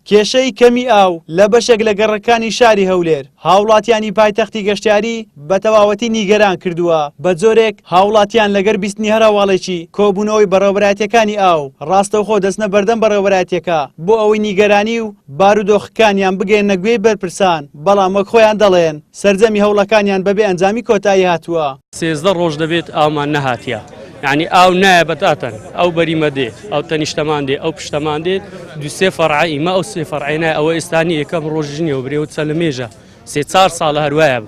کێشەی کەمی ئاو لە بەشێک لە گەڕەکانی شاری هەولێر هاوڵاتیانی پایتەختی گەشتیاری بە تەواوەتی نیگەران کردووە. بە جۆرێک هاوڵاتیان لەگەر بیستنی هەراوڵێکی کۆبوونەوەی بەڕێوەبەرایەتیەکانی ئاو ڕاستەوخۆ دەستنە بەردەم بەڕێوەبەرایەتیەکە بۆ ئەوەی نیگەرانی و بارودۆخەکانیان بگەێنە گوێی بەرپرسان، بەڵام وەک خۆیان دەڵێن سەرجەمی هەوڵەکانیان بەبێ ئەنجامی کۆتایی هاتووە. 13 ڕۆژ دەبێت ئاومان نەهاتیە، یعنی ئاو نایە بەتاتەن ئەو بەریمە دێ ئەو تەنیشتەمان دێ ئەو پشتەمان دێت دوسێ فەرعی ئیمە ئەو سێ فەرعی نایە ئەوە ئێستانی یەکەم ڕۆژژنیەوە برێوە چە لە مێژە 3-4 ساڵە هەروایە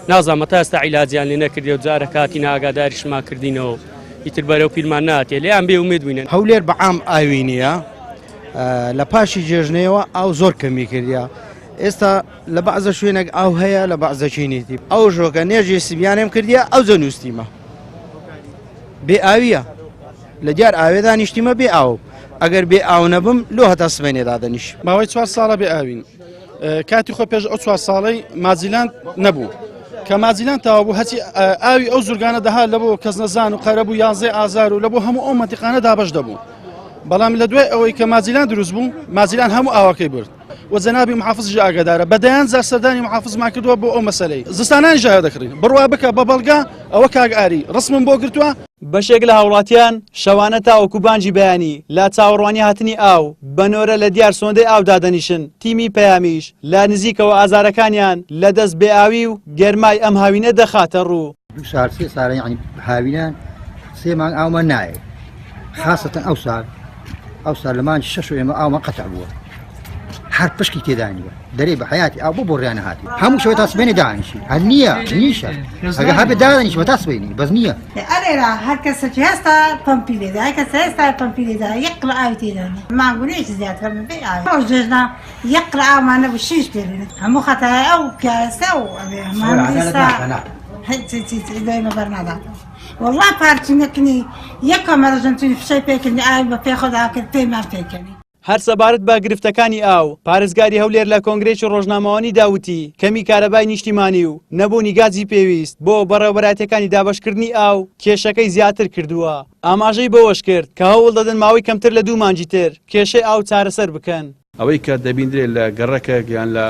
نازانمە تا ئێستا عیلاجیان لێ نەکردی و جارە کاتی ناگاداریشمان کردینەوە ئیتر بەرەو پیرمان ناتێ لێیان بێ ومێد بووینن. هەولێر بەعام ئاوی نییە، لە پاشی جێژنەوە ئاو زۆر کەمی کردیا. ئێستا لە بەعزە شوێنێک ئاو هەیە لە بەعزەکەی نیتی ئەو ژۆکە نێژی سیبیانێم کردیا ئەو جەنووسیمە بێ ئاویە لە دیار ئاوێدا نیشتیمە بێ ئاو ئەگەر بێ ئاو نەبم لۆ هەتا سبێنێدا دەنیش. ماوەی 4 ساڵە بێ ئاوین، کاتی خۆ پێش ئەو 4 ساڵەی مازیلان نەبوو کە مازیلان تاوا بوو هەچی ئاوی ئەو زورگانە دەها لە بۆ کەس نەزان و قەرە بوو 11 ئازار و لە بۆ هەموو ئەو مەنتیقانە دابەش دەبوو. بەڵام لە دوای ئەوەی کە مازیلان دروست بوو مازیلان هەموو ئاوەکەی برد و جەنابی محافظ ئاگادارە بەدەیان زار سەردانی محافظمان کردووە بۆ ئەو مەسەلەی زستانانی ژایە دەکڕین بڕوا بکە بە بەڵگا ئەوە کاگئاری ڕسمم بۆ گرتووە. بەشێک لە هاوڵاتیان شەوانە تاوەکو بانجی بەیانی لا چاوەڕوانی هاتنی ئاو بەنۆرە لە دیار سۆندەی ئاو دادەنیشن. تیمی پەیامیش لا نزیکەوە ئازارەکانیان لە دەست بێئاوی و گەرمای ئەم هاوینە دەخاتە ڕوو. سار سێ ساڵە یعنی هاوینان سێ مانگ ئاومان نایە، خاصەتەن ئەو سار لەمان 6 ئێمە ئاومان قەتع بووە، هەر پشکی تێدا نیوە دەرێ بە حیاتی ئاو بۆ بۆڕیانە هاتی هەموو شەوە تا سبێنێ دانیشی هەر نییە نیشە ئەگە هەبێ دادەنیش بە تا سبێنی بەس نییە. ئەرێرا هەر کەسێکی هەستا پەمپی لێدا کەس هێستا پەمپی لێدا یەقڵ ئاوی تێدانێ مانگونەیەکی زیاتر بێ ئاوی ئەو ژێژنا یەقڵ ئاومانە بە 6 پێێنێت هەموو خەتای ئەو پیاسە و ئەبێمە بەرناداتەوە والله پارچینەکنی یەکەم مەرەژەنتوی فشەی پێکردنی ئاوی بە پێخۆدا کرد پێیمان پێکردنی. هەر سەبارەت بە گرفتەکانی ئاو پارێزگاری هەولێر لە کۆنگرێکی ڕۆژنامەوانی داوتی کەمی کارەبای نیشتیمانی و نەبوونی گازی پێویست بۆ بەڕێوەبەرایەتیەکانی دابەشکردنی ئاو کێشەکەی زیاتر کردووە. ئاماژەی بەوەش کرد کە هەوڵ دەدەن ماوەی کەمتر لە 2 مانگی تر کێشەی ئاو چارەسەر بکەن. ئەوەی کە دەبیندرێت لە گەڕەکە یان لە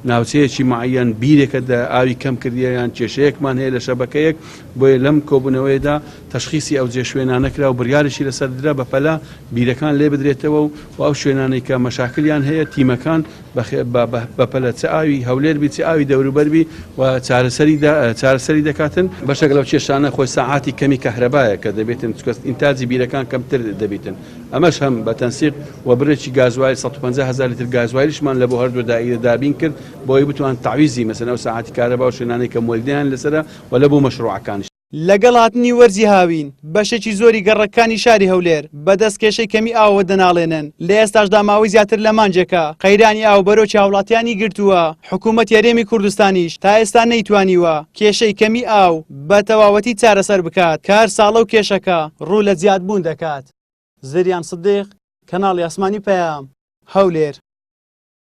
ناوچەیەکی معەن بیرێکەدا ئاوی کەم کردیە یان کێشەیەکمان هەیە لە شەبەکەیەک بۆیە لەم کۆبوونەوەیدا تەشخیصی ئەو جێ شوێنانەکرا و بڕیاریشی لەسەر درا بەپەلا بیرەکان لێ بدرێتەوە و ئەو شوێنانەی کە مەشاکلیان هەیە تیمەکان بەپەلە چ ئاوی هەولێر بی چ ئاوی دەوروبەربی و چارەسەری دەکاتن. بەشێک لەو کێشانە خۆی ساعاتی کەمی کەهرەبایە کە دەبێتن ئینتاجی بیرەکان کەمتر دەبێتن. ئەمەش هەم بە تەنسیق و بڕێکی گازوای 150,000 لیتر گازوایریشمان لە بۆ هەردوو دائیرە دابین کرد بۆی بتوان تعویزی مەسەن ئەو ساعاتی کارەبا و شوێنانەی کە مۆلدیان لەسرە و لە بۆ مەشروعەکانش. لەگەڵ هاتنی وەرزی هاوین بەشێکی زۆری گەڕەکانی شاری هەولێر بەدەست کێشەی کەمی ئاوە دەناڵێنن. لە ئێستاشدا ماوەی زیاتر لە مانجێکە قەیرانی ئاو بەرۆکی هاوڵاتیانی گرتووە. حکوومەت یاریێمی کوردستانیش تا ئێستا نەیتوانیوە کێشەی کەمی ئاو بە تەواوەتی چارەسەر بکات کە هەر ساڵە و کێشەکە ڕوو لە زیادبوون دەکات. زریان سدیق، کەناڵی ئاسمانی پەیام، هەولێر.